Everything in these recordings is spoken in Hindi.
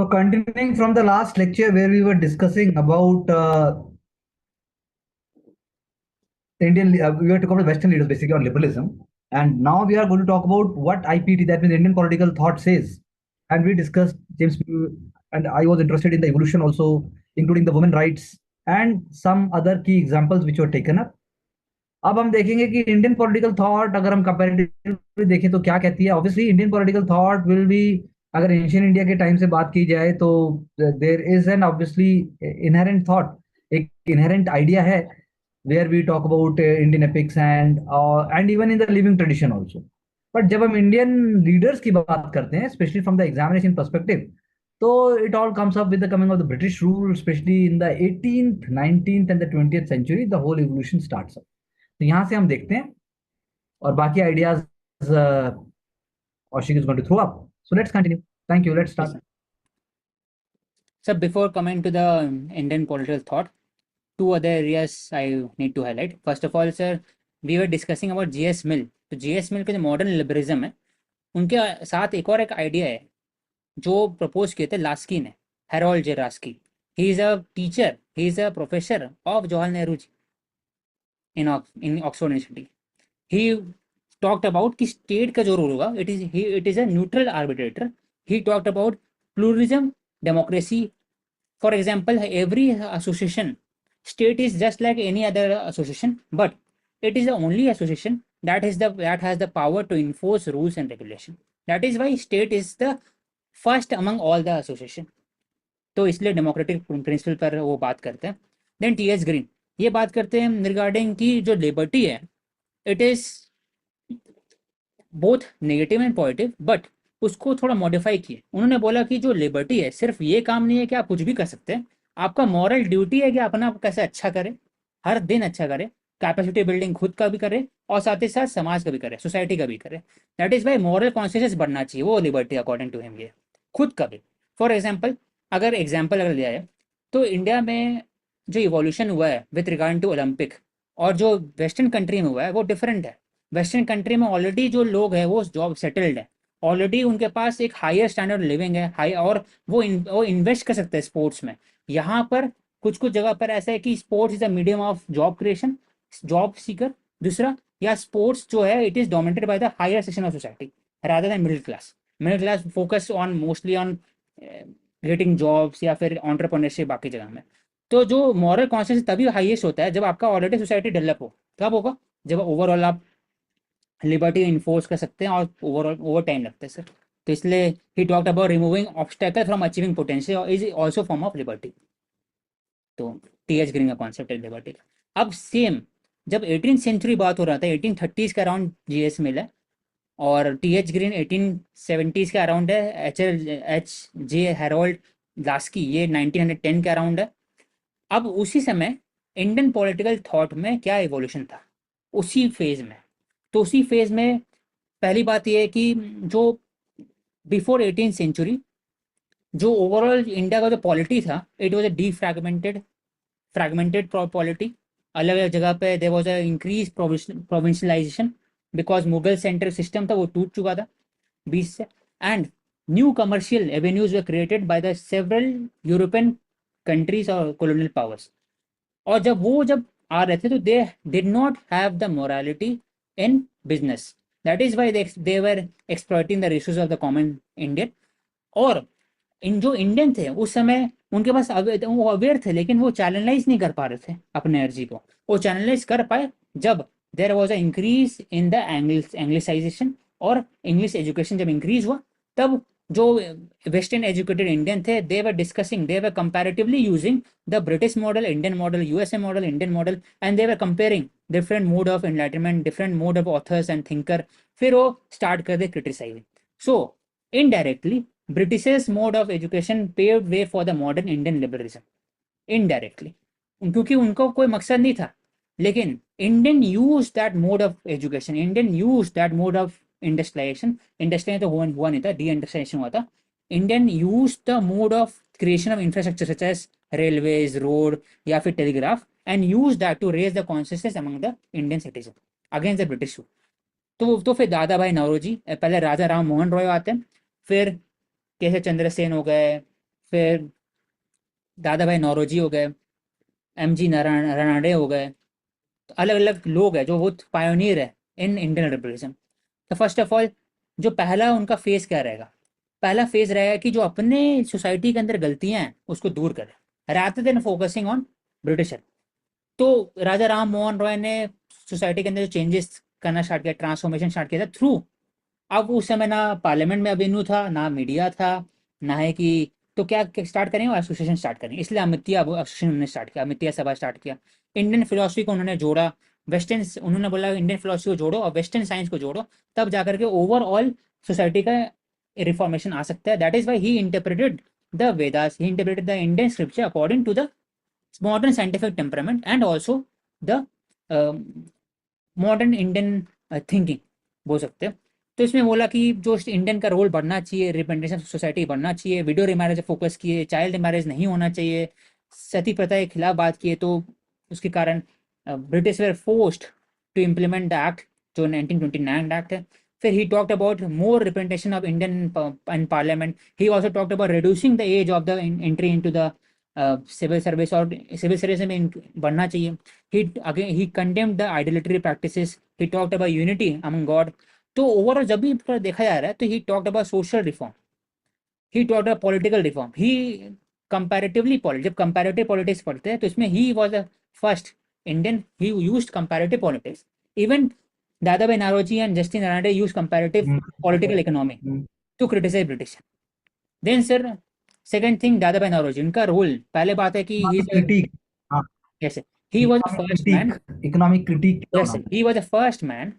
So continuing from the last lecture where we were discussing about we were talking about Western leaders basically on liberalism, and now we are going to talk about what IPT, that means Indian political thought, says. And we discussed James, and I was interested in the evolution also, including the women rights and some other key examples which were taken up. अब हम देखेंगे कि इंडियन पॉलिटिकल थॉट अगर हम कंपैरेटिवली देखें तो क्या कहती है. Obviously Indian political thought will be, अगर एंशियंट इंडिया के टाइम से बात की जाए तो there is an obviously inherent thought, एक इनहेरेंट आइडिया है where we talk about Indian epics and even in the living tradition also. But जब हम इंडियन लीडर्स की बात करते हैं specially from the examination perspective, तो it all comes up with the coming of the British rule, specially in the 18th 19th and the 20th century the whole evolution starts up. तो यहां से हम देखते हैं और बाकी ideas Ashik is going to throw up. So let's continue. Thank you. Let's Yes, start. sir. So before coming to the Indian political thought, two other areas I need to highlight. First of all, sir, we were discussing about GS Mill. तो GS Mill के जो मॉडर्न लिबरलिज्म है, उनके साथ एक आइडिया है जो प्रपोज किए थे लास्की ने, Harold J Laski. He is a teacher, he is a professor of Jawaharlal Nehru ji in Oxford University. He talked about कि स्टेट का जो रोल होगा, it is a neutral arbitrator. He talked about pluralism, democracy. For example, every association, state is just like any other association, but it is the only association that has the power to enforce rules and regulation. That is why state is the first among all the association. तो इसलिए डेमोक्रेटिक प्रिंसिपल पर वो बात करते हैं. Then TH. ग्रीन ये बात करते हैं रिगार्डिंग की जो लिबर्टी है, it is both negative and positive, but उसको थोड़ा मॉडिफाई किए. उन्होंने बोला कि जो लिबर्टी है सिर्फ ये काम नहीं है कि आप कुछ भी कर सकते हैं, आपका मॉरल ड्यूटी है कि अपना आप कैसे अच्छा करें, हर दिन अच्छा करें, कैपेसिटी बिल्डिंग खुद का भी करे और साथ ही साथ समाज का भी करे, सोसाइटी का भी करे. That is why moral conscious बढ़ना चाहिए, वो लिबर्टी अकॉर्डिंग टू हिम ये खुद का भी. फॉर एग्जाम्पल अगर लिया जाए तो इंडिया में जो इवोल्यूशन हुआ है विथ रिगार्ड टू ओलंपिक और जो वेस्टर्न कंट्री में हुआ है वो डिफरेंट है. वेस्टर्न कंट्री में ऑलरेडी जो लोग हैं वो जॉब सेटल्ड है, ऑलरेडी उनके पास एक हायर स्टैंडर्ड लिविंग है, हाई, और वो इन्वेस्ट कर सकते हैं स्पोर्ट्स में. यहाँ पर कुछ कुछ जगह पर ऐसा है कि sports is a medium of job creation, job seeker. दूसरा, या स्पोर्ट्स जो है it is dominated by the higher section of society rather than middle class focus on mostly on getting jobs या फिर ऑन्टरप्रेन्योरशिप बाकी जगह में. तो जो मॉरल कॉन्शियस तभी हाईएस्ट होता है जब आपका ऑलरेडी सोसाइटी डेवलप हो. कब होगा? जब ओवरऑल आप लिबर्टी इन्फोर्स कर सकते हैं और ओवर टाइम लगता है सर. तो इसलिए ही talked about removing obstacle from achieving potential is also form of liberty. तो टी.एच. ग्रीन का कॉन्सेप्ट है लिबर्टी का. अब सेम जब 18th सेंचुरी बात हो रहा था, 1830s के अराउंड जीएस मिल है, और टी.एच. ग्रीन 1870s के अराउंड है, एच जे हेरोल्ड लास्की ये 1910 के अराउंड है. अब उसी समय इंडियन पॉलिटिकल थॉट में क्या इवोल्यूशन था उसी फेज में. तो उसी फेज में पहली बात यह है कि जो बिफोर 18th सेंचुरी जो ओवरऑल इंडिया का जो पॉलिटी था, it was a fragmented polity. अलग अलग जगह पे there was a increase provincialisation because Mughal central system था वो टूट चुका था 20 से. And new commercial avenues were created by the several European countries और कॉलोनियल पावर्स. और जब आ रहे थे तो they did not have the morality in business. That is why they were exploiting the resource of the common Indian. और इन जो इंडियन थे उस समय उनके पास वो अवेयर थे, लेकिन वो चैनलाइज नहीं कर पा रहे थे अपने एनर्जी को. वो चैनलाइज कर पाए जब there was a increase in the anglicisation, और इंग्लिश एजुकेशन जब इंक्रीज हुआ तब जो वेस्टर्न एजुकेटेड इंडियन थे they were discussing, they were comparatively using the British model, Indian model, USA model, Indian model, and they were comparing different mode of enlightenment, different mode of authors and thinker. फिर वो स्टार्ट कर दे criticising. So indirectly British's mode of education paved way for the modern Indian liberalism. Indirectly, क्योंकि उनको कोई मकसद नहीं था, लेकिन Indian use that mode of education, Indian use that mode of industrialization तो हुआ नहीं था, डी इंडस्ट्रियलाइजेशन हुआ था. Indian use the mode of creation of infrastructure such as railways, road या फिर telegraph, and use that to raise the consciousness among the Indian citizen against the British rule. तो फिर दादा भाई नौरोजी, पहले राजा राम मोहन रॉय आते हैं, फिर केशव चंद्र सेन हो गए, फिर दादा भाई नौरोजी हो गए, एम जी रनाडे हो गए। तो अलग अलग लोग हैं जो बहुत पायोनियर है इन इंडियन लिबरलिज्म। तो फर्स्ट ऑफ ऑल, जो पहला उनका फेस क्या रहेगा? पहला फेज रहेगा कि जो अपने सोसाइटी के अंदर गलतियां हैं उसको दूर करें, rather than focusing on britisher. तो राजा राम मोहन रॉय ने सोसाइटी के अंदर जो चेंजेस करना स्टार्ट किया, ट्रांसफॉर्मेशन स्टार्ट किया था थ्रू, अब उस समय ना पार्लियामेंट में अवेन्यू था, ना मीडिया था, ना है कि, तो क्या स्टार्ट करें, एसोसिएशन स्टार्ट करें। इसलिए अमित्य एसोसिएशन उन्होंने स्टार्ट किया, अमित्य सभा स्टार्ट किया। इंडियन फिलोसफी को उन्होंने जोड़ा, वेस्टर्न, उन्होंने बोला इंडियन फिलोसफी को जोड़ो और वेस्टर्न साइंस को जोड़ो, तब जाकर के ओवरऑल सोसाइटी का रिफॉर्मेशन आ सकता है। That is why he interpreted the Vedas, he interpreted the Indian scripture according to the modern scientific temperament and also the modern Indian thinking बोल सकते हैं। तो इसमें बोला कि जो इंडियन का रोल बढ़ना चाहिए, रिप्रेजेंटेशन सोसाइटी बढ़ना चाहिए, विडो रिमैरेज फोकस किए, चाइल्ड मैरिज नहीं होना चाहिए, सती प्रथा के खिलाफ बात किए। तो उसके कारण British were forced to implement the act, जो 1929 एक्ट है। फिर he talked about more representation of Indian in parliament. He also talked about reducing the age of the entry into the civil service, और सिविल सर्विस में बढ़ना चाहिए। he condemned the idolatry practices. He talked about unity among God. तो ओवरऑल जब भी देखा जा रहा है तो he talked about social reform, he talked about political reform, he comparatively जब कंपैरेटिव पॉलिटिक्स पढ़ते हैं तो इसमें he was the first Indian he used comparative politics. Even Dada Bhai Naoroji and justice Ranade use comparative political economy to criticize British. Then sir, second thing, Dada Bhai Naoroji, उनका रोल, पहले बात है कि ही क्रिटिक, हाँ, जैसे ही was the economic first critic, man, economic critic क्या yes होना? sir, he was the first man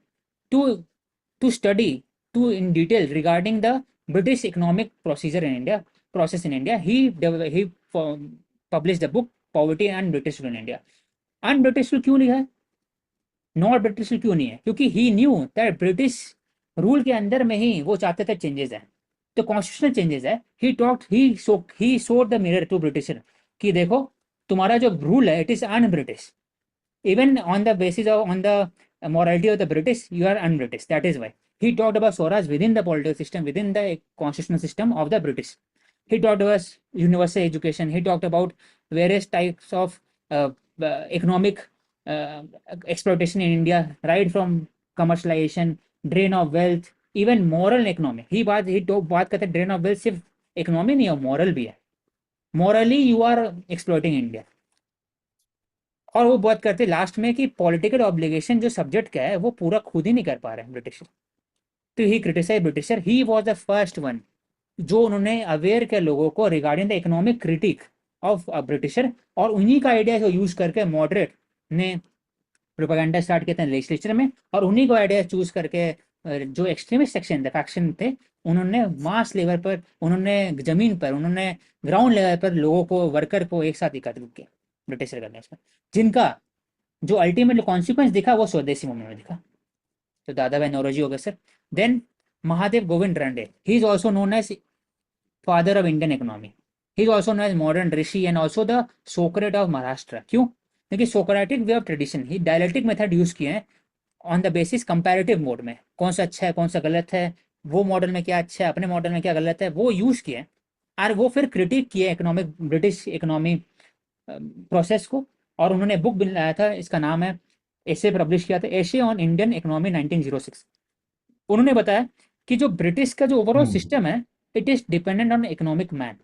to study to in detail regarding the British economic process in India. He published the book Poverty and British Rule in India. And British Rule क्यों लिखा है, नॉट ब्रिटिश रूल क्यों नहीं है? क्योंकि ही न्यू दैट ब्रिटिश रूल के अंदर में ही वो चाहते थे चेंजेस है, तो कॉन्स्टिट्यूशनल चेंजेस है। He showed the mirror to Britisher कि देखो, तुम्हारा जो रूल है it is un British, even on the basis of on the morality of the British, you are un-British. That is why he talked about Swaraj within the political system, within the constitutional system of the British. He talked about universal education. He talked about various types of economic uh, exploitation in India, right from commercialization, drain of wealth, even moral economy. बात करते हैं ड्रेन ऑफ वेल्थ सिर्फ इकोनॉमी नहीं है, मॉरल भी है। Morally you are exploiting India. और वो बात करते लास्ट में कि पॉलिटिकल ऑब्लिगेशन जो सब्जेक्ट का है वो पूरा खुद ही नहीं कर पा रहे हैं ब्रिटिशर। तो he criticize Britisher, he was the first one जो उन्होंने अवेयर किया लोगों को regarding the economic critic of Britisher. और उन्हीं का आइडिया को यूज करके मॉडरेट ने प्रोपेगेंडा स्टार्ट किया था लेजिस्लेचर में, और उन्हीं को आइडिया चूज करके जो एक्सट्रीमिस्ट सेक्शन थे, फैक्शन थे, उन्होंने मास लेवल पर, उन्होंने जमीन पर, उन्होंने ग्राउंड लेवल पर लोगों को, वर्कर को एक साथ एकत्रित किया ब्रिटिशर करने उसमें, जिनका जो अल्टीमेटली कॉन्सिक्वेंस दिखा वो स्वदेशी मूवमेंट में दिखा। तो दादा भाई नौरोजी हो गए sir. Then Mahadev Govind Ranade, he is also known as father of Indian economy. He is also known as modern rishi and also the Socrates of Maharashtra. क्यों? क्योंकि Socratic way of tradition, he dialectic method use किए हैं on the basis comparative mode में, कौन सा अच्छा है कौन सा गलत है, वो मॉडल में क्या अच्छा है अपने मॉडल में क्या गलत है, वो यूज किए और वो फिर क्रिटिक किए इकोनॉमिक, ब्रिटिश इकोनॉमी प्रोसेस को। और उन्होंने बुक भी लाया था, इसका नाम है, एसे पब्लिश किया था, एसे ऑन इंडियन इकोनॉमी 1906। उन्होंने बताया कि जो ब्रिटिश का जो ओवरऑल सिस्टम है it is dependent on economic man.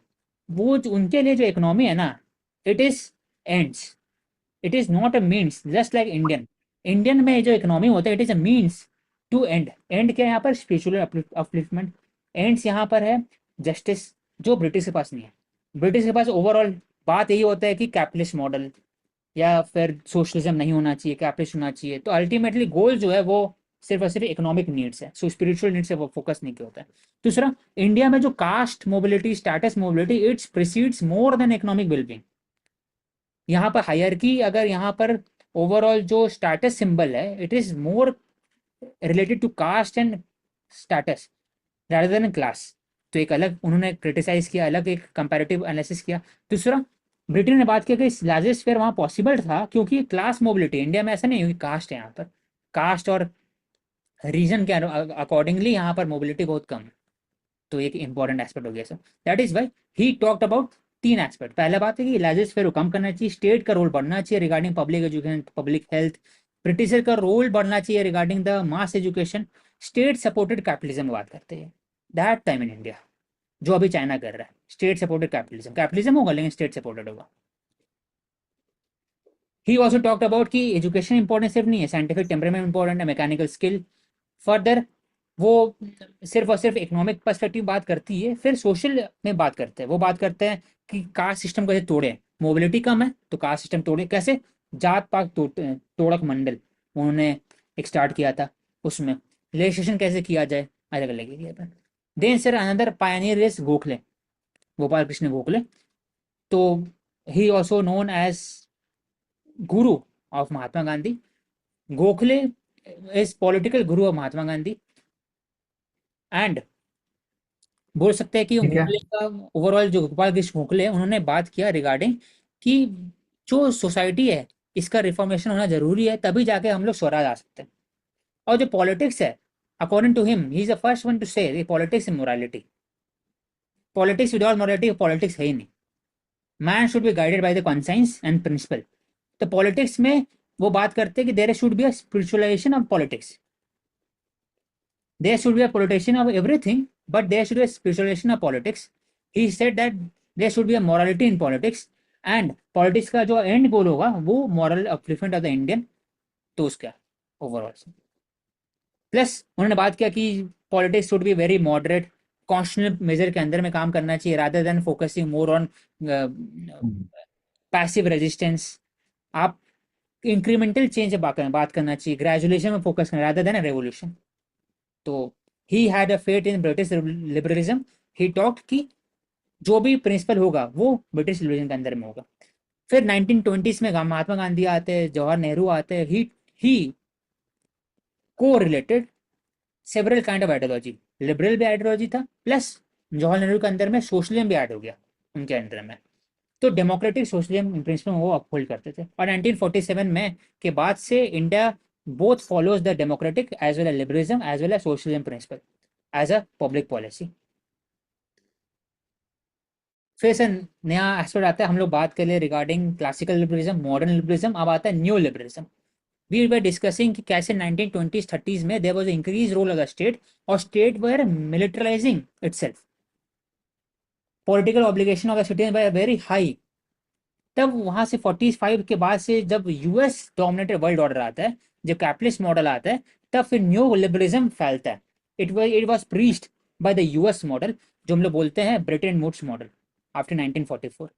वो जो उनके लिए जो इकोनॉमी है ना, it is ends, it is not a means, just like Indian. Indian में जो इकोनॉमी होता है it is a means to end. And क्या है यहाँ पर? Spiritual upliftment. एंड्स यहाँ पर है जस्टिस, जो ब्रिटिश के पास नहीं है। ब्रिटिश के पास ओवरऑल बात यही होता है कि कैपिटलिस्ट मॉडल या फिर सोशलिज्म नहीं होना चाहिए, कैपिटलिस्ट होना चाहिए। तो अल्टीमेटली गोल जो है वो सिर्फ और सिर्फ इकोनॉमिक नीड्स है, सो स्पिरिचुअल नीड्स से वो फोकस नहीं किया होता है। दूसरा, इंडिया में जो caste mobility, status mobility, it's precedes more than economic wellbeing. यहाँ पर हायरकी, अगर यहाँ पर ओवरऑल जो स्टेटस सिंबल है it is more related to caste and status rather than class. तो एक अलग उन्होंने क्रिटिसाइज किया, अलग एक कंपैरेटिव एनालिसिस किया। दूसरा, ब्रिटेन ने बात किया कि लार्जेस्ट फेयर वहाँ पॉसिबल था क्योंकि क्लास मोबिलिटी, इंडिया में ऐसा नहीं है कि कास्ट है, यहाँ पर कास्ट और रीजन के अकॉर्डिंगली यहाँ पर मोबिलिटी बहुत कम है। तो एक इंपॉर्टेंट एस्पेक्ट हो गया sir. That is why he talked about 3 aspect. पहला बात है कि लार्जेस्ट फेयर को कम करना चाहिए, स्टेट का रोल बढ़ना चाहिए regarding public education, public health, britisher का रोल बढ़ना चाहिए regarding the mass education, state supported capitalism बात करते हैं दैट टाइम इन इंडिया, जो अभी चाइना कर रहा है। स्टेट सपोर्टेड कैपिटलिज्म, कैपिटलिज्म होगा लेकिन स्टेट सपोर्टेड होगा। ही ऑल्सो टॉक्ड अबाउट कि एजुकेशन इंपॉर्टेंट सिर्फ नहीं है, साइंटिफिक टेम्परामेंट इंपॉर्टेंट है, मैकेनिकल स्किल। फर्दर वो सिर्फ और सिर्फ इकोनॉमिक पर्सपेक्टिव बात करती है, फिर सोशल में बात करते हैं। वो बात करते हैं कि कास्ट सिस्टम कैसे तोड़े, मोबिलिटी कम है तो कास्ट सिस्टम तोड़े कैसे, जात पात तोड़क मंडल उन्होंने एक स्टार्ट किया था, उसमें लेजिस्लेशन कैसे किया जाए, अलग अलग किया था। Then sir another pioneer is Gokhale, Gopal Krishna Gokhale. तो he also known as guru of Mahatma Gandhi. Gokhale is political guru of Mahatma Gandhi. And बोल सकते हैं कि ठीक है। गोखले का ओवरऑल जो गोपाल कृष्ण गोखले हैं, उन्होंने बात किया रिगार्डिंग कि जो सोसाइटी है इसका रिफॉर्मेशन होना जरूरी है, तभी जाके हम लोग स्वराज आ सकते हैं। और जो पॉलिटिक्स है, according to him he is the first one to say politics in morality, politics without morality politics है ही नहीं। Man should be guided by the conscience and principle. तो पॉलिटिक्स में वो बात करते हैं कि there should be a spiritualization of politics, there should be a politician of everything, but there should be a spiritualization of politics. He said that there should be a morality in politics, and politics का जो एंड गोल होगा वो moral upliftment of the Indian, तो उसका ओवरऑल। प्लस उन्होंने बात किया कि politics should be very moderate, constitutional measure के अंदर में काम करना चाहिए rather than focusing more on passive resistance. आप इंक्रीमेंटल चेंज बात करना चाहिए, ग्रेजुलेशन में फोकस करना रादर देन रेवोल्यूशन। तो he had a faith in British liberalism. He talked कि जो भी प्रिंसिपल होगा वो ब्रिटिश लिबरलिज्म के अंदर में होगा। फिर 1920s में महात्मा गांधी आते हैं, जवाहर नेहरू आते हैं। ही को related several kind of ideology, liberal भी आइडियोलॉजी था, प्लस जवाहर नेहरू के अंदर में सोशलिज्म भी ऐड हो गया उनके अंदर में। तो डेमोक्रेटिक सोशलिज्म प्रिंसिपल वो अपहोल्ड करते थे। और 1947 में के बाद से India both follows the democratic as well as liberalism as well as socialism principle as a public policy। फिर से नया एस्पेक्ट आता है, हम लोग बात कर ले regarding classical liberalism, modern liberalism. अब आता है new liberalism. We were discussing कि कैसे 1920s 30s में there was increase role of the state, और state were militarizing itself, political obligation of the citizen were very high. तब वहां से 45 के बाद से जब यूएस डोमिनेटेड वर्ल्ड ऑर्डर आता है, जब कैपिटलिस्ट मॉडल आता है, तब फिर न्यू लिबरलिज्म फैलता है। It was preached by the US model, जो हम लोग बोलते हैं Bretton Woods model after 1944।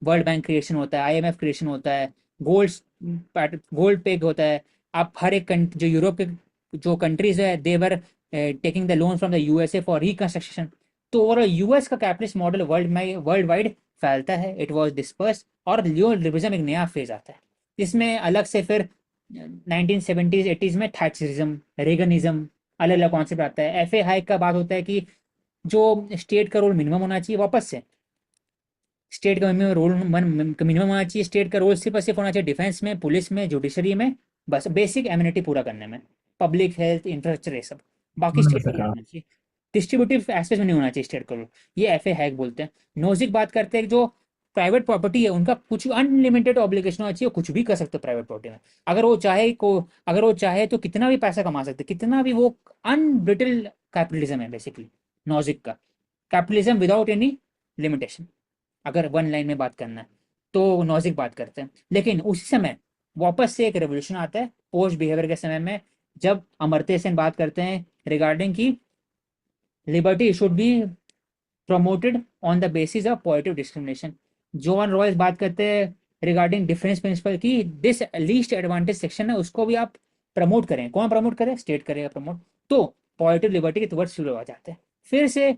World bank creation होता है, आईएमएफ क्रिएशन होता है, गोल्ड पेग होता है। आप हर एक जो यूरोप के जो कंट्रीज है, they're taking the loan from the USA for reconstruction. तो ओवरऑल यूएस का कैपिटलिस्ट मॉडल वर्ल्ड वाइड फैलता है। इट वॉज डिस्पर्स, और न्यू लिबरलिज्म एक नया फेज आता है, जिसमें अलग से फिर 1970s 80s में थैचरिज्म, रेगनिज्म, अलग अलग कॉन्सेप्ट आता है। एफ ए हाइक का बात होता है कि जो स्टेट का रोल मिनिमम होना चाहिए, वापस से स्टेट का मिनिमम होना चाहिए। स्टेट का रोल सिर्फ और सिर्फ होना चाहिए डिफेंस में, पुलिस में, जुडिशरी में, बस बेसिक एम्यूनिटी पूरा करने में, पब्लिक हेल्थ, इंफ्रास्ट्रक्चर, ये सब। बाकी नहीं हो स्टेट का रोल सका। होना चाहिए, डिस्ट्रीब्यूटिव एस्पेक्ट में नहीं होना चाहिए स्टेट का रोल। ये एफ ए हैक बोलते हैं। नोजिक बात करते हैं जो प्राइवेट प्रॉपर्टी है उनका कुछ अनलिमिटेड ऑब्लिगेशन होना चाहिए, कुछ भी कर सकते हो प्राइवेट प्रॉपर्टी में। अगर वो चाहे तो कितना भी पैसा कमा सकते, कितना भी। वो अनब्रिटल कैपिटलिज्म है बेसिकली नोजिक का, कैपिटलिज्म विदाउट एनी लिमिटेशन। अगर वन लाइन में बात करना है तो नॉजिक बात करते हैं। लेकिन उसी समय वापस से एक रेवोल्यूशन आता है पोस्ट बिहेवियर के समय में, जब अमर्त्य सेन बात करते हैं रिगार्डिंग की liberty should be promoted on the basis of positive discrimination. John Royce बात करते हैं रिगार्डिंग डिफरेंस प्रिंसिपल की दिस लीस्ट एडवांटेज सेक्शन है उसको भी आप प्रमोट करें। कौन प्रमोट करे? स्टेट करेगा प्रमोट। तो पॉजिटिव लिबर्टी के टुवर्ड्स शुरू हो जाते हैं। फिर से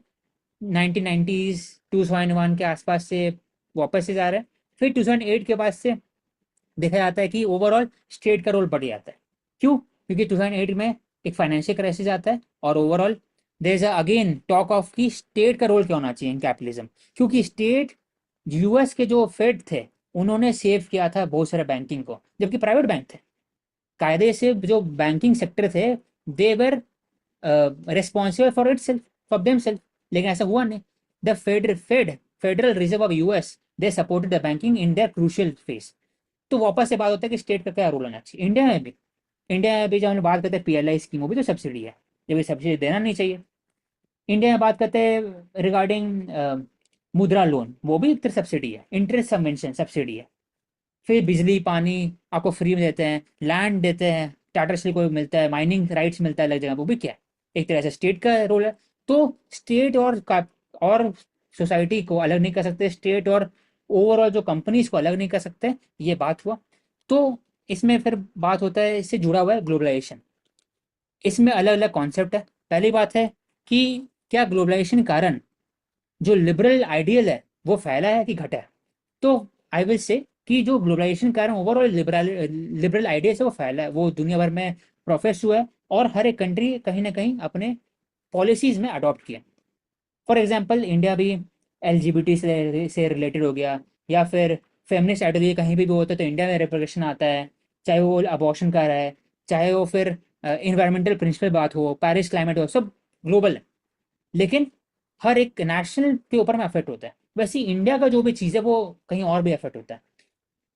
1990s 2001 के आसपास से वापस से जा रहे हैं। फिर 2008 के बाद से देखा जाता है कि ओवरऑल स्टेट का रोल बढ़ जाता है। क्यों? क्योंकि 2008 में एक फाइनेंशियल क्राइसिस आता है, और overall there is again talk of कि स्टेट का रोल क्या होना चाहिए इन कैपिटलिज्म। क्योंकि स्टेट, यूएस के जो फेड थे उन्होंने सेव किया था बहुत सारे बैंकिंग को, जबकि प्राइवेट बैंक थे। कायदे से जो बैंकिंग सेक्टर थे, they were responsible for itself, for themselves. लेकिन ऐसा हुआ नहीं। The federal reserve of US, they supported the banking in their crucial phase. तो वापस से बात होता है कि स्टेट का क्या रोल होना चाहिए। इंडिया में भी जब हम लोग बात करते हैं पीएलआई स्कीम, वो भी तो सब्सिडी है, जब ये सब्सिडी देना नहीं चाहिए। इंडिया में बात करते हैं रिगार्डिंग मुद्रा लोन, वो भी एक तरह सब्सिडी है, इंटरेस्ट सबवेंशन सब्सिडी है। फिर बिजली पानी आपको फ्री में देते हैं, लैंड देते हैं, टाटा स्टील को मिलता है, माइनिंग राइट्स मिलता है अलग जगह, वो भी क्या है, एक तरह से स्टेट का रोल है। तो स्टेट और सोसाइटी को अलग नहीं कर सकते, स्टेट और ओवरऑल जो कंपनीज को अलग नहीं कर सकते, ये बात हुआ। तो इसमें फिर बात होता है, इससे जुड़ा हुआ है ग्लोबलाइजेशन। इसमें अलग अलग कॉन्सेप्ट है। पहली बात है कि क्या ग्लोबलाइजेशन के कारण जो लिबरल आइडियल है वो फैला है कि घटा है। तो आई विल से कि जो ग्लोबलाइजेशन के कारण ओवरऑल लिबरल आइडियाज है वो फैला है, वो दुनिया भर में प्रोफेस हुआ है, और हर एक कंट्री कहीं ना कहीं अपने पॉलिसीज में अडॉप्ट किया। फॉर एग्जाम्पल इंडिया भी एलजीबीटी से रिलेटेड हो गया, या फिर फेमिनिस्ट आइडियोलॉजी कहीं भी होता है तो इंडिया में रिप्रेजेंटेशन आता है, चाहे वो अबॉर्शन का रहा है, चाहे वो फिर इन्वायरमेंटल प्रिंसिपल बात हो, पेरिस क्लाइमेट हो, सब ग्लोबल है। लेकिन हर एक नेशनल के ऊपर में अफेक्ट होता है, वैसे ही इंडिया का जो भी चीज़ है वो कहीं और भी अफेक्ट होता है।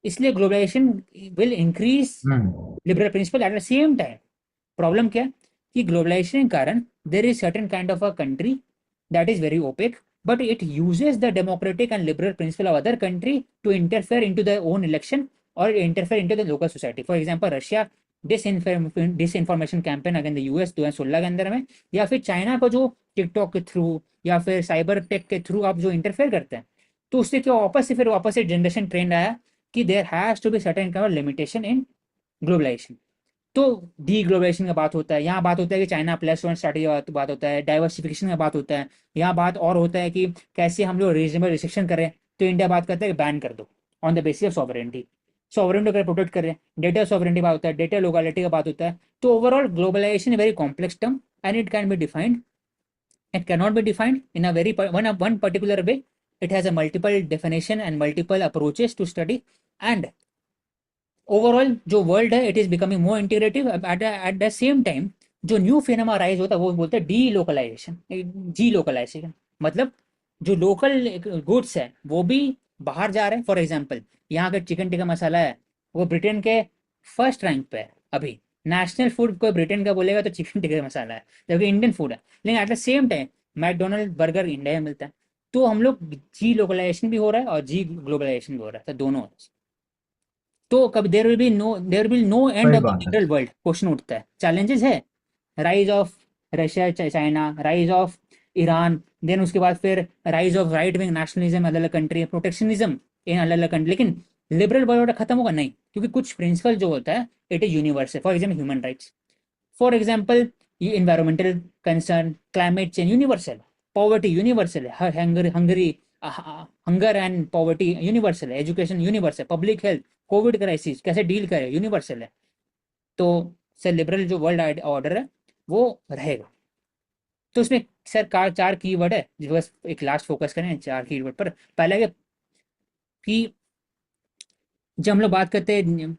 इसलिए globalization will increase hmm. Liberal principle at the same time. Problem क्या है कि ग्लोबलाइजेशन के कारण there is certain kind of a country that is very opaque, but it uses the democratic and liberal principle of other country to interfere into their own election or interfere into the local society. For example, Russia disinformation campaign against the US 2016 के अंदर में, या फिर चाइना को जो टिकटॉक के थ्रू या फिर साइबर टेक के थ्रू आप जो इंटरफेयर करते हैं, तो उससे क्या वापस से जनरेशन ट्रेंड आया कि there has to be certain kind of limitation in globalization. तो डी ग्लोबलाइजेशन का बात होता है, यहाँ बात होता है कि चाइना प्लस वन स्ट्रैटेजी का बात होता है, डाइवर्सिफिकेशन का बात होता है। यहाँ बात और होता है कि कैसे हम लोग रीजनेबल रिस्ट्रिक्शन करें, तो इंडिया बात करता है कि बैन कर दो on the basis of sovereignty, sovereignty को प्रोटेक्ट करें। डेटा सॉवरेंटी बात होता है, डेटा लोकलिटी का बात होता है। तो overall globalization very complex term, and it can be defined, it cannot be defined in a one particular way. It has a multiple definition and multiple approaches to study, and overall जो वर्ल्ड है it is becoming more integrative. Eight the same time जो न्यू फिनोमेना राइज होता है वो बोलते हैं डी लोकलाइजेशन। जी लोकलाइजेशन मतलब जो लोकल गुड्स है वो भी बाहर जा रहे हैं। फॉर एग्जांपल यहाँ का चिकन टिक्का मसाला है, वो ब्रिटेन के फर्स्ट रैंक पे है अभी। नेशनल फूड कोई ब्रिटेन का बोलेगा तो चिकन टिक्का मसाला है, जबकि इंडियन फूड है। लेकिन eight the same time McDonald burger India में मिलता है। तो हम लोग जी लोकलाइजेशन भी हो रहा है और जी ग्लोबलाइजेशन भी हो रहा है, तो दोनों हो रहा है। तो कभी देर विल नो एंड सही ऑफ द बात है। लिटरल वर्ल्ड, क्वेश्चन उठता है, चैलेंजेस है। Rise of Russia China, rise of Iran, then उसके बाद फिर rise of right wing nationalism अलग अलग कंट्री, प्रोटेक्शनिज्म इन अलग अलग कंट्री। लेकिन लिबरल वर्ल्ड खत्म होगा नहीं, क्योंकि कुछ प्रिंसिपल जो होता है it is universal. For example human rights, for example ये environmental concern, climate change universal, poverty universal है, hungry hunger and poverty universal है, education universal, public health, covid crisis कैसे डील करें यूनिवर्सल है। तो सर लिबरल जो वर्ल्ड ऑर्डर है वो रहेगा। तो इसमें सर चार कीवर्ड है जो बस एक लास्ट फोकस करें चार कीवर्ड पर। पहला कि जब हम लोग बात करते हैं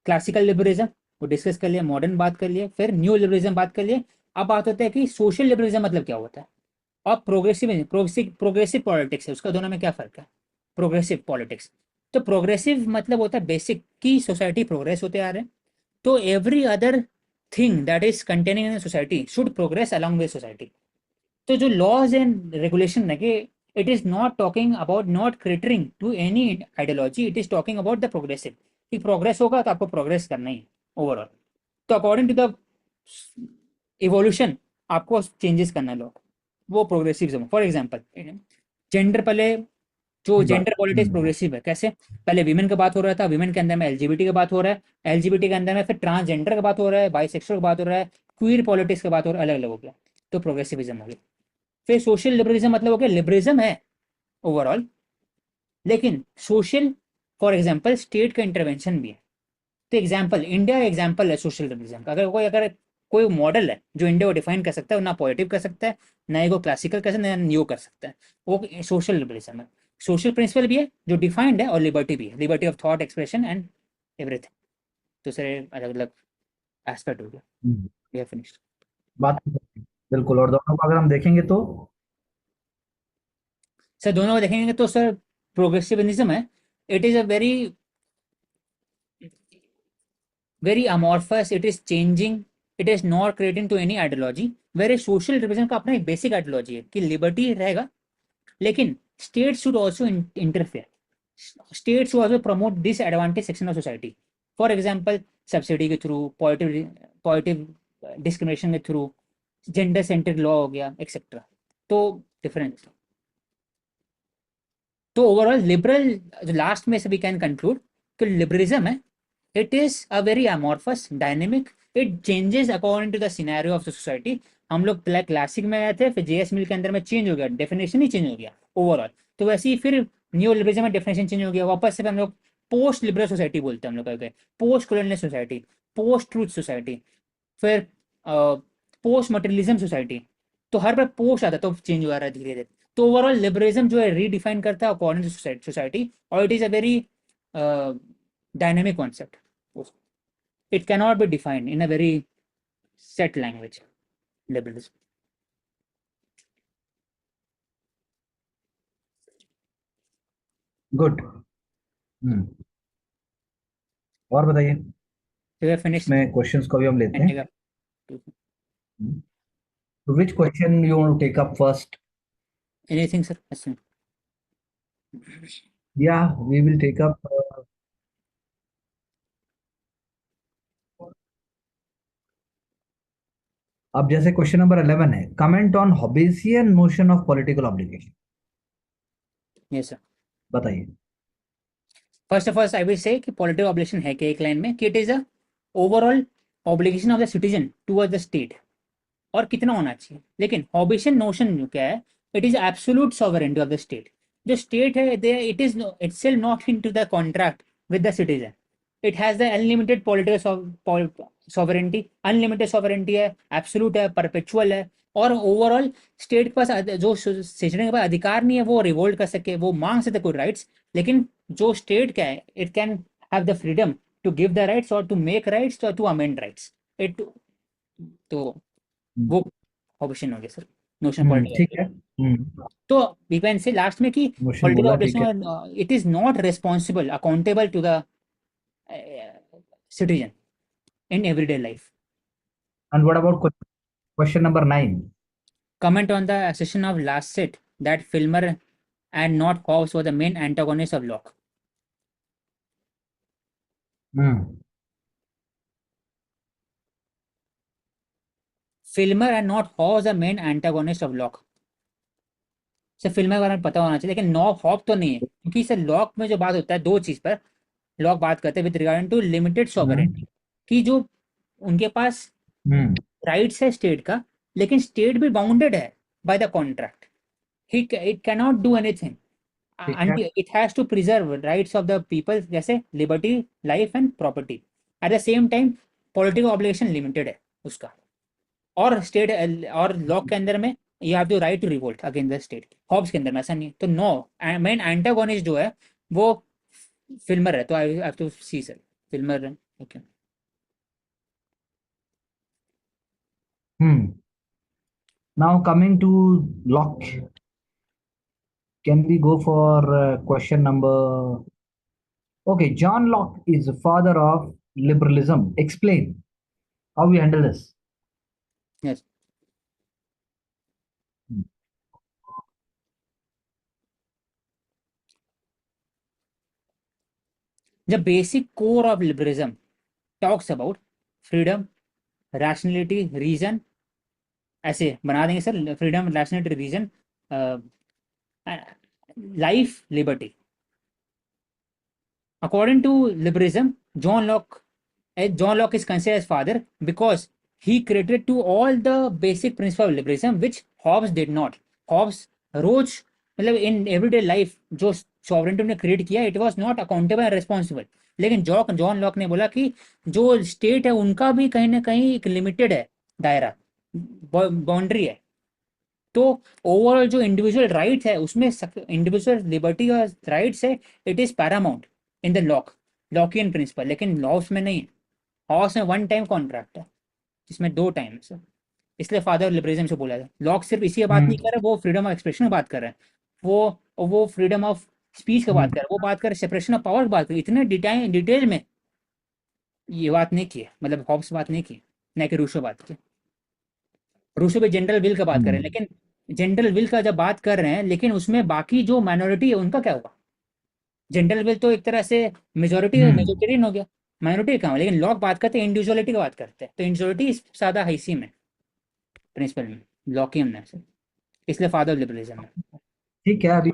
क्लासिकल लिबरलिज्म, वो डिस्कस कर लिया, मॉडर्न बात कर लिए, फिर न्यू लिबरलिज्म बात कर लिए। अब बात होता है कि सोशल लिबरलिज्म मतलब क्या होता है, और प्रोग्रेसिव पॉलिटिक्स है, उसका दोनों में क्या फर्क है। प्रोग्रेसिव पॉलिटिक्स, तो प्रोग्रेसिव मतलब होता है बेसिक की सोसाइटी प्रोग्रेस होते आ रहे हैं, तो every other thing that is containing in society should progress along with society. तो जो लॉज एंड रेगुलेशन है कि it is not talking about not catering to any ideology, it is talking about the progressive, कि प्रोग्रेस होगा तो आपको प्रोग्रेस करना ही है ओवरऑल। तो अकॉर्डिंग टू द इवोल्यूशन आपको चेंजेस करना है लोग, वो प्रोग्रेसिव। फॉर एग्जाम्पल जेंडर, पहले जो सही बात। जेंडर पॉलिटिक्स प्रोग्रेसिव है कैसे, पहले विमेन का बात हो रहा था, विमेन के अंदर में एलजीबीटी का बात हो रहा है, एलजीबीटी के अंदर में फिर ट्रांसजेंडर का बात हो रहा है, बाइसेक्सुअल का बात हो रहा है, क्वीर पॉलिटिक्स का बात हो रहा है, अलग अलग हो गया। तो प्रोग्रेसिविज्म हो गया। फिर सोशल लिबरलिज्म मतलब हो गया लिबरलिज्म है ओवरऑल, लेकिन सोशल, फॉर एग्जाम्पल स्टेट का इंटरवेंशन भी है। तो एग्जाम्पल इंडिया एग्जाम्पल है सोशल लिबरलिज्म का। अगर कोई मॉडल है जो इंडिया को डिफाइन कर सकता है, ना पॉजिटिव कर सकता है, ना इसको क्लासिकल कर सकता है, ना न्यू कर सकता है, वो सोशल लिबरलिज्म है। सोशल प्रिंसिपल भी है जो डिफाइंड है, और लिबर्टी भी है, liberty of thought expression and everything. तो सर अलग अलग एस्पेक्ट हो गया। हम्म। We have finished. बात बिल्कुल। और दोनों को अगर हम देखेंगे तो सर दोनों को देखेंगे तो सर प्रोग्रेसिविज्म है, it is a very very amorphous, it is changing, it is not creating to any ideology. Very social liberalism का अपना एक बेसिक आइडियोलॉजी है कि लिबर्टी रहेगा, लेकिन state should also interfere, state should also promote this advantage section of society. For example subsidy के थ्रू, पॉजिटिव डिस्क्रिमिनेशन के थ्रू, जेंडर सेंट्रिक लॉ हो गया एक्सेट्रा। तो डिफरेंस, तो ओवरऑल लिबरल, लास्ट में से वी कैन कंक्लूड कि लिबरलिज्म है, it is a very amorphous dynamic, it changes according to the scenario of the society. हम लोग ब्लैक क्लासिक में आए थे, फिर जेएस मिल के अंदर में चेंज हो गया, डेफिनेशन ही चेंज हो गया ओवरऑल। तो वैसे ही फिर न्यू लिबरलिज्म में डेफिनेशन चेंज हो गया, वापस से हम लोग पोस्ट लिबरल सोसाइटी बोलते हैं, हम लोग कह post colonial society, post truth society, फिर पोस्ट मटेरियलिज्म सोसाइटी। तो हर बार पोस्ट आता है तो चेंज हो रहा है धीरे धीरे। तो ओवरऑल लिबरलिज्म जो है रीडिफाइन करता है अकॉर्डिंग टू सोसाइटी, और it is a very dynamic concept, it cannot be defined in a very set language, liberalism. Good. Hmm. और बताइए, So we have finished इसमें क्वेश्चंस को भी हम लेते and take हैं। up तो which question you want to take up first? anything, sir? Yes, sir. या वी विल टेक अप। अब जैसे क्वेश्चन नंबर 11 है, comment on Hobbesian notion of political obligation. Yes, sir. बताइए। First of all, I will say कि political obligation है कि एक लाइन में कि it is a overall obligation of the citizen towards the state, और कितना होना चाहिए। लेकिन हॉबिशन नोशन जो क्या है, it is absolute sovereignty of the state. जो स्टेट है they it is itself not into the contract with the citizen, it has the unlimited political sovereignty, unlimited sovereignty है, एब्सोल्यूट है, परपेचुअल है। और ओवरऑल स्टेट के पास जो सिटीजन के पास अधिकार नहीं है वो रिवोल्ट कर सके, वो मांग सकते कोई राइट्स, लेकिन जो स्टेट क्या है, it can have the freedom to give the rights और टू मेक राइट्स और टू अमेंड राइट्स इट। तो वो ऑप्शन हो गया सर, नोशन ठीक पॉलिटिकल। है। तो वी कैन से लास्ट में कि नोशन पॉलिटिकल बोला, ठीक है। Obligation it is not responsible accountable to the citizen in everyday life. And what about question number 9? Comment on the assertion of Lasset that Filmer and not Hobbes were the main antagonists of Locke. Hmm. Filmer and not Hobbes the main antagonist of Locke. Sir Filmer के बारे में पता होना चाहिए, लेकिन नॉ हॉब तो नहीं है, क्योंकि सर लॉक में जो बात होता है दो चीज पर लॉक बात करते हैं with regarding to limited sovereignty, hmm. कि जो उनके पास हम्म। राइट्स है स्टेट का, लेकिन स्टेट भी बाउंडेड है by the contract, he it cannot do anything ठीक है। until it has to preserve rights of the people, जैसे liberty, life and property. At the same time political obligation limited है उसका, और स्टेट और लॉ के अंदर में you have the right to revolt against the state. Hobbes के अंदर में ऐसा नहीं है। तो नो, मेन एंटागोनिस्ट जो है वो फिल्मर है, तो I have to see sir Filmer है। Okay hmm. Now coming to Locke, can we go for question number? Okay, John Locke is the father of liberalism. Explain how we handle this. Yes, Hmm. The basic core of liberalism talks about freedom, rationality, reason, ऐसे बना देंगे sir, freedom, rationality, reason, life, liberty. According to liberalism, John Locke is considered as father because he created to all the basic principles of liberalism which Hobbes did not. Hobbes रोज मतलब इन एवरीडे लाइफ जो सॉवरेंटी ने क्रिएट किया, it was not accountable and responsible. लेकिन जॉन लॉक ने बोला कि जो स्टेट है उनका भी कहीं ना कहीं एक लिमिटेड है दायरा, बाउंड्री है। तो ओवरऑल जो इंडिविजुअल राइट्स है उसमें इंडिविजुअल लिबर्टी और राइट्स है, it is paramount in the Lockean principle, लेकिन लॉस में नहीं है। हॉस में वन टाइम कॉन्ट्रैक्ट है जिसमें दो टाइम्स है, इसलिए फादर लिबरलिज्म से बोला था। लॉक सिर्फ इसी की बात नहीं Hmm. कर रहे, वो फ्रीडम ऑफ एक्सप्रेशन की बात कर रहे हैं, वो और वो फ्रीडम ऑफ स्पीच का बात कर, वो बात कर सेपरेशन ऑफ पावर की बात कर, इतने डिटेल में ये बात नहीं की है, मतलब हॉब्स बात नहीं की, ना कि रूसो बात की। रूसो भी जनरल विल का बात कर रहे हैं, लेकिन जनरल विल का जब बात कर रहे हैं, लेकिन उसमें बाकी जो माइनॉरिटी है उनका क्या हुआ? जनरल विल तो एक तरह से मेजोरिटेरियन हो गया, माइनॉरिटी कहाँ हुआ? लेकिन लॉक बात करते हैं इंडिविजुअलिटी की बात करते हैं, तो इंडिविजुअलिटी ज्यादा हैसी में प्रिंसिपल में लॉकियम ने से, इसलिए फादर ऑफ लिबरलिज्म है। ठीक है, अभी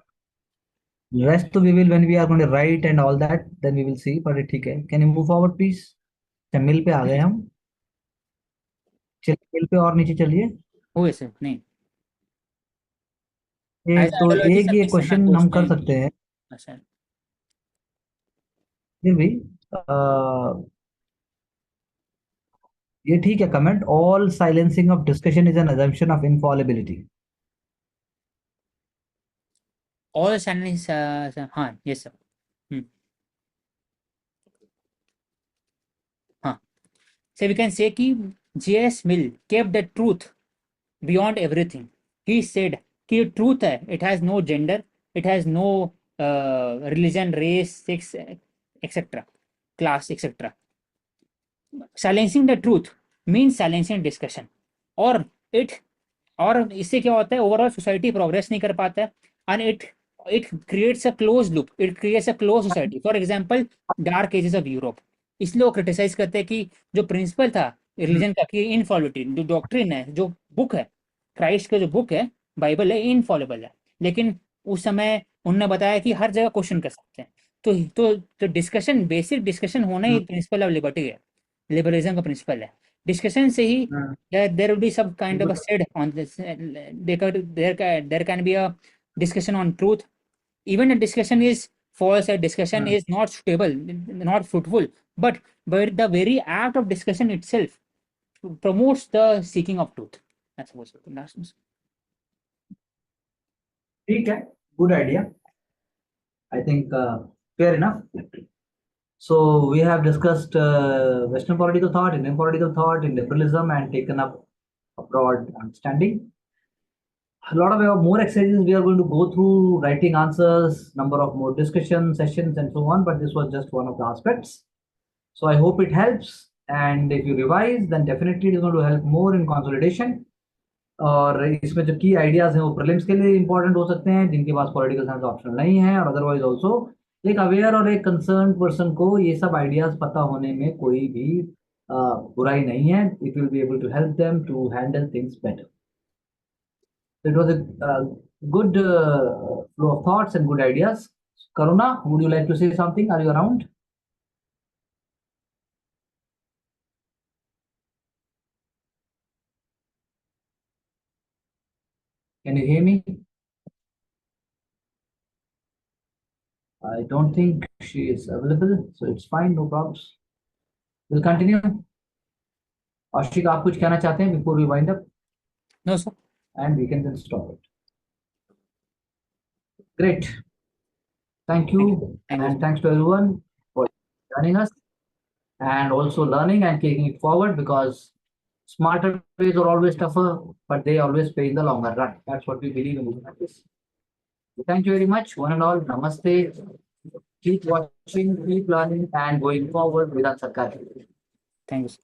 rest तो we will when we are going to write and all that then we will see, but ठीक है, can you move forward please? अच्छा, मिल पे आ गए हम, चलिए मिल पे और नीचे चलिए। हुए से नहीं, ये एज तो आइडियोलॉजी एक सब ये मिस है ना, क्वेश्चन तो हम कर उसमें सकते हैं अच्छा। फिर भी, ये ठीक है comment, all silencing of discussion is an assumption of infallibility. All sandwich, हाँ ये सब, हाँ। So we can say कि J.S. Mill kept the truth beyond everything. He said कि truth है, it has no gender, it has no religion, race, sex, etc., class, etc. Silencing the truth means silencing discussion, और it, और इससे क्या होता है, ओवरऑल सोसाइटी प्रोग्रेस नहीं कर पाता है, and it creates a close loop, it creates a close society. For example dark ages of Europe, इसलिए वो क्रिटिसाइज करते हैं कि जो प्रिंसिपल था रिलीजन का कि इनफॉलिबिलिटी, जो डॉक्ट्रिन है, जो बुक है, क्राइस्ट का जो बुक है, बाइबल है, इनफॉलिबल है। लेकिन उस समय उन्होंने बताया कि हर जगह क्वेश्चन कर सकते हैं, तो डिस्कशन, बेसिक डिस्कशन होना ही प्रिंसिपल ऑफ लिबर्टी है, लिबरलिज्म का प्रिंसिपल है। डिस्कशन से ही there will be some kind of a said on this, there can be a discussion on truth. Even a discussion is false, a discussion is not suitable, not fruitful, but the very act of discussion itself promotes the seeking of truth, I suppose. ठीक है, good idea, I think fair enough. So we have discussed Western political thought, Indian political thought, in liberalism, and taken up a broad understanding. A lot of more exercises we are going to go through, writing answers, number of more discussion sessions, and so on. But this was just one of the aspects. So I hope it helps. And if you revise, then definitely it is going to help more in consolidation. और इसमें जो की आइडियाज हैं वो प्रीलिम्स के लिए इंपॉर्टेंट हो सकते हैं, जिनके पास पॉलिटिकल साइंस ऑप्शन नहीं है, और अदरवाइज ऑल्सो एक अवेयर और एक कंसर्न पर्सन को ये सब आइडियाज पता होने में कोई भी बुराई नहीं है। It will be able to help them to handle things better. It was a good flow of thoughts and good ideas. Karuna, would you like to say something? Are you around? Can you hear me? I don't think she is available, so it's fine, no problems. We'll continue. Ashik, आप कुछ कहना चाहते हैं before we wind up? No sir. And we can then stop it. Great. Thank you. Thank you. And thanks to everyone for joining us and also learning and taking it forward, because smarter ways are always tougher, but they always pay in the longer run. That's what we believe in this. Thank you very much, one and all. Namaste. Keep watching, keep learning, and going forward with our Sarkar. Thank you sir.